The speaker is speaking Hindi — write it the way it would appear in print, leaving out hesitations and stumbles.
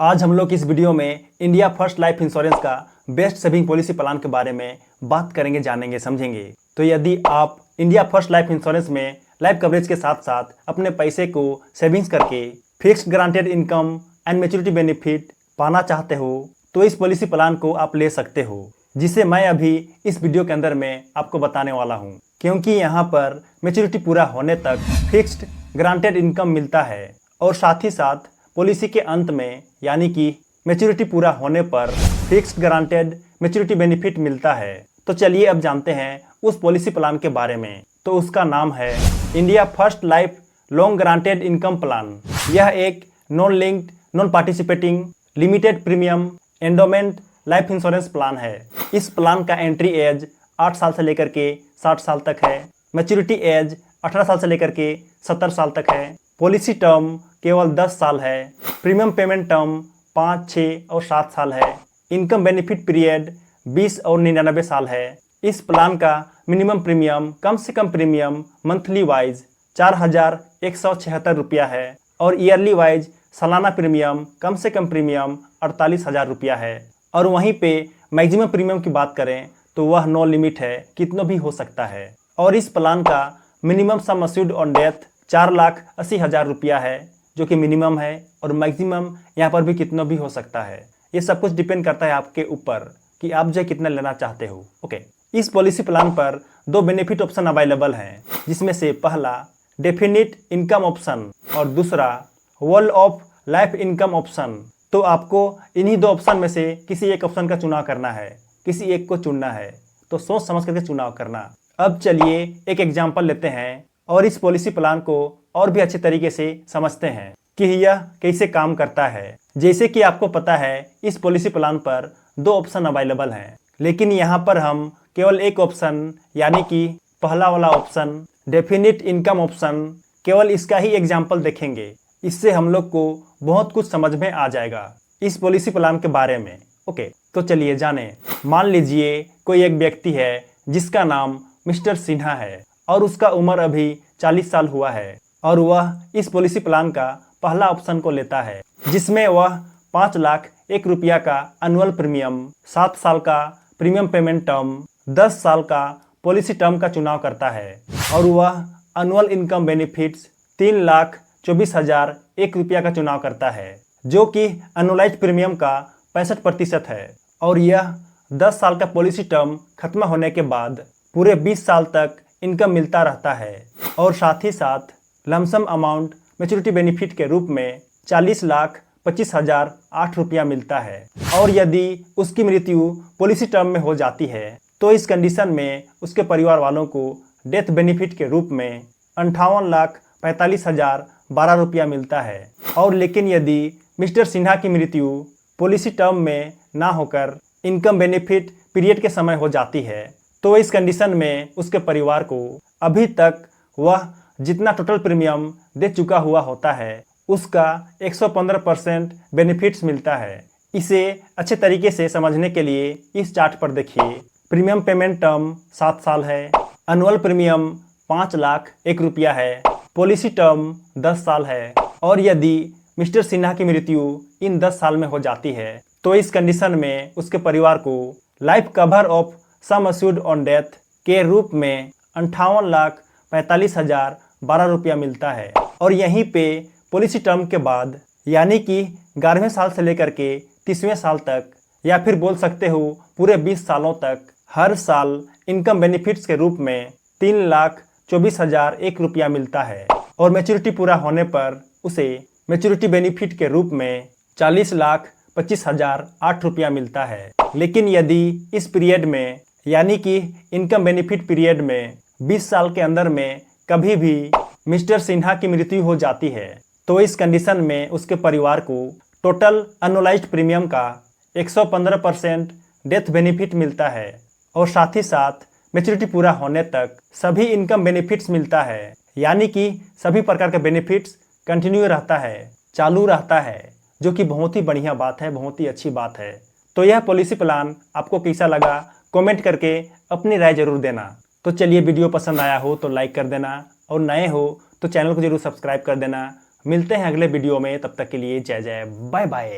आज हम लोग इस वीडियो में इंडिया फर्स्ट लाइफ इंश्योरेंस का बेस्ट सेविंग पॉलिसी प्लान के बारे में बात करेंगे, जानेंगे, समझेंगे। तो यदि आप इंडिया फर्स्ट लाइफ इंश्योरेंस में लाइफ कवरेज के साथ साथ अपने पैसे को सेविंग्स करके fixed guaranteed income and maturity benefit पाना चाहते हो तो इस पॉलिसी प्लान को आप ले सकते हो, जिसे मैं अभी इस वीडियो के अंदर में आपको बताने वाला हूँ। क्योंकि यहाँ पर मैच्योरिटी पूरा होने तक फिक्स्ड गारंटेड इनकम मिलता है और साथ ही साथ पॉलिसी के अंत में यानी कि मैच्योरिटी पूरा होने पर फिक्स्ड गारंटेड मैच्योरिटी बेनिफिट मिलता है। तो चलिए अब जानते हैं उस पॉलिसी प्लान के बारे में। तो उसका नाम है India first life long guaranteed income plan. यह एक non linked, non participating, limited premium endowment life insurance plan है। इस प्लान का एंट्री एज 8 साल से लेकर के 60 साल तक है। मैच्योरिटी एज 18 साल से लेकर के 70 साल तक है। पॉलिसी टर्म केवल 10 साल है। प्रीमियम पेमेंट टर्म 5, 6 और 7 साल है। इनकम बेनिफिट पीरियड 20 और 99 साल है। इस प्लान का मिनिमम प्रीमियम, कम से कम प्रीमियम मंथली वाइज 4,176 रुपया है और ईयरली वाइज सालाना प्रीमियम, कम से कम प्रीमियम 48,000 रुपया है। और वहीं पे मैक्सिमम प्रीमियम की बात करें तो वह नो लिमिट है, कितना भी हो सकता है। और इस प्लान का minimum sum assured on death 4,80,000 रुपया है, जो कि मिनिमम है, और मैक्सिमम यहाँ पर भी कितना भी हो सकता है। ये सब कुछ डिपेंड करता है आपके ऊपर कि आप जो कितना लेना चाहते हो। ओके, इस पॉलिसी प्लान पर 2 बेनिफिट ऑप्शन अवेलेबल हैं, जिसमें से पहला डेफिनिट इनकम ऑप्शन और दूसरा world of life income option. तो आपको इन्हीं 2 ऑप्शन में से किसी एक ऑप्शन का चुनाव करना है, किसी एक को चुनना है। तो सोच समझ करके चुनाव करना। अब चलिए एक एग्जाम्पल लेते हैं और इस पॉलिसी प्लान को और भी अच्छे तरीके से समझते हैं कि यह कैसे काम करता है। जैसे कि आपको पता है इस पॉलिसी प्लान पर 2 ऑप्शन अवेलेबल हैं, लेकिन यहाँ पर हम केवल एक ऑप्शन यानी कि पहला वाला ऑप्शन डेफिनिट इनकम ऑप्शन, केवल इसका ही एग्जाम्पल देखेंगे। इससे हम लोग को बहुत कुछ समझ में आ जाएगा इस पॉलिसी प्लान के बारे में। ओके, तो चलिए जाने। मान लीजिए कोई एक व्यक्ति है जिसका नाम मिस्टर सिन्हा है और उसका उम्र अभी 40 साल हुआ है और वह इस पॉलिसी प्लान का पहला ऑप्शन को लेता है, जिसमें वह 5,01,000 रुपया का एनुअल प्रीमियम, 7 साल का प्रीमियम पेमेंट टर्म, 10 साल का पॉलिसी टर्म का चुनाव करता है और वह एनुअल इनकम बेनिफिट्स 3,24,001 रुपया का चुनाव करता है, जो कि एनुअलाइज्ड प्रीमियम का 65% है। और यह 10 साल का पॉलिसी टर्म खत्म होने के बाद पूरे 20 साल तक इनकम मिलता रहता है और साथ ही साथ लमसम अमाउंट मैच्योरिटी बेनिफिट के रूप में 40,25,008 रुपया मिलता है। और यदि उसकी मृत्यु पॉलिसी टर्म में हो जाती है तो इस कंडीशन में उसके परिवार वालों को डेथ बेनिफिट के रूप में 58,45,012 रुपया मिलता है। और लेकिन यदि मिस्टर सिन्हा की मृत्यु पॉलिसी टर्म में ना होकर इनकम बेनिफिट पीरियड के समय हो जाती है तो इस कंडीशन में उसके परिवार को अभी तक वह जितना टोटल प्रीमियम दे चुका हुआ होता है उसका 115% बेनिफिट्स मिलता है। इसे अच्छे तरीके से समझने के लिए इस चार्ट पर देखिए। प्रीमियम पेमेंट टर्म 7 साल है, एनुअल प्रीमियम 5,01,000 रुपया है, पॉलिसी टर्म 10 साल है। और यदि मिस्टर सिन्हा की मृत्यु इन 10 साल में हो जाती है तो इस कंडीशन में उसके परिवार को life cover of sum assured on death के रूप में 58,45,012 रुपया मिलता है। और यहीं पे पॉलिसी टर्म के बाद यानी कि 11वें साल से लेकर के 30वें साल तक, या फिर बोल सकते हो पूरे 20 सालों तक, हर साल इनकम बेनिफिट्स के रूप में 3,24,001 रुपया मिलता है। और मैच्योरिटी पूरा होने पर उसे मैच्योरिटी बेनिफिट के रूप में 40,25,008 रुपया मिलता है। लेकिन यदि इस पीरियड में यानी कि इनकम बेनिफिट पीरियड में 20 साल के अंदर में कभी भी मिस्टर सिन्हा की मृत्यु हो जाती है तो इस कंडीशन में उसके परिवार को टोटल एनुअलाइज्ड प्रीमियम का 115% डेथ बेनिफिट मिलता है और साथ ही साथ मैच्योरिटी पूरा होने तक सभी इनकम बेनिफिट्स मिलता है। यानी कि सभी प्रकार के बेनिफिट्स कंटिन्यू रहता है, चालू रहता है, जो कि बहुत ही बढ़िया बात है, बहुत ही अच्छी बात है। तो यह पॉलिसी प्लान आपको कैसा लगा कमेंट करके अपनी राय जरूर देना। तो चलिए, वीडियो पसंद आया हो तो लाइक कर देना और नए हो तो चैनल को जरूर सब्सक्राइब कर देना। मिलते हैं अगले वीडियो में, तब तक के लिए जय जय, बाय बाय।